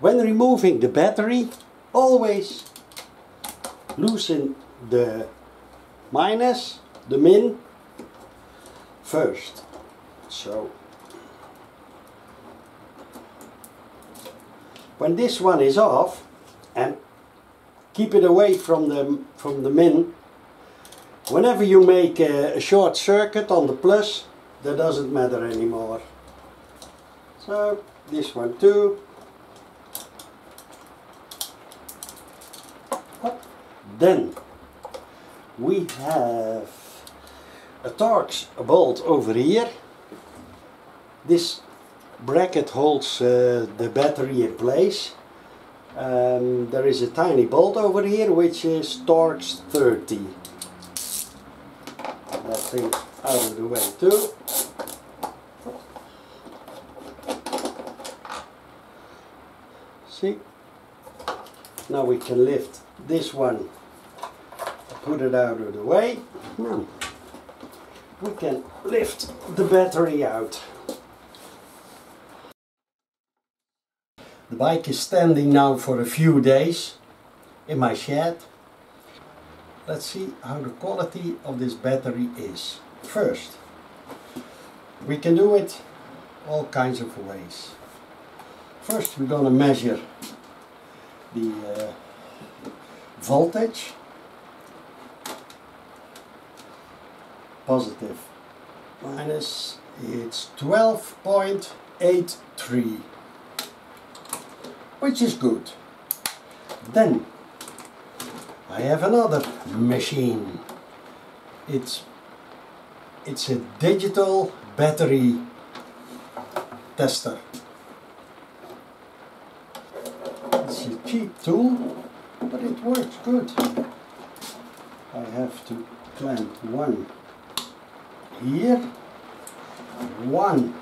When removing the battery, always loosen the minus, the min, first. So when this one is off, and keep it away from the min, whenever you make a short circuit on the plus, that doesn't matter anymore. So this one too. Then we have a Torx bolt over here. This bracket holds the battery in place. There is a tiny bolt over here which is Torx 30. That thing out of the way too. See? Now we can lift this one, put it out of the way. Now we can lift the battery out. The bike is standing now for a few days in my shed. Let's see how the quality of this battery is. First, we can do it all kinds of ways. First we're going to measure the voltage. Positive minus, it's 12.83, which is good. Then I have another machine. It's a digital battery tester. It's a cheap tool, but it works good. I have to clamp one here, one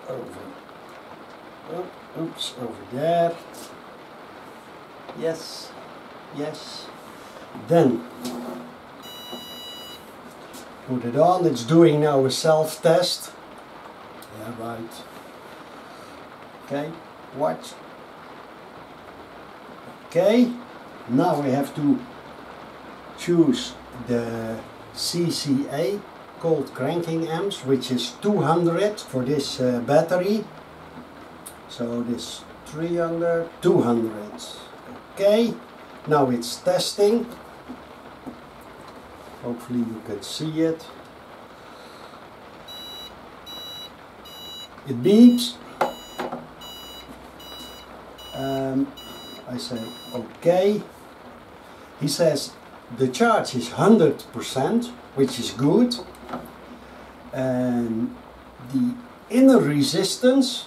over, oops, over there. Yes, yes. Then put it on. It's doing now a self-test. Yeah, right. Okay, watch. Okay, now we have to choose the CCA, cold cranking amps, which is 200 for this battery. So this 300, 200. Okay, now it's testing. Hopefully you can see it. It beeps. I say okay. He says the charge is 100%, which is good. And the inner resistance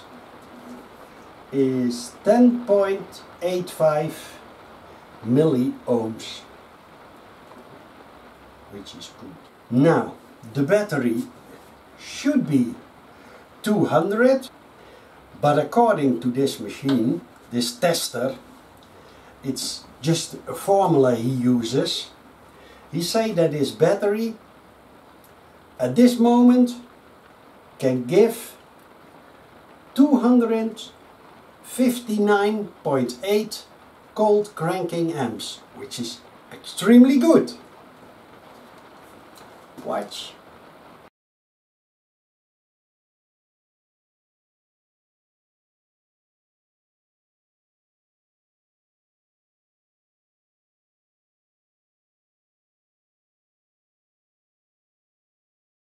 is 10.85 milliohms, which is good. Now the battery should be 200, but according to this machine, this tester, it's just a formula he uses. He say that his battery at this moment can give 259.8 cold cranking amps, which is extremely good. Watch.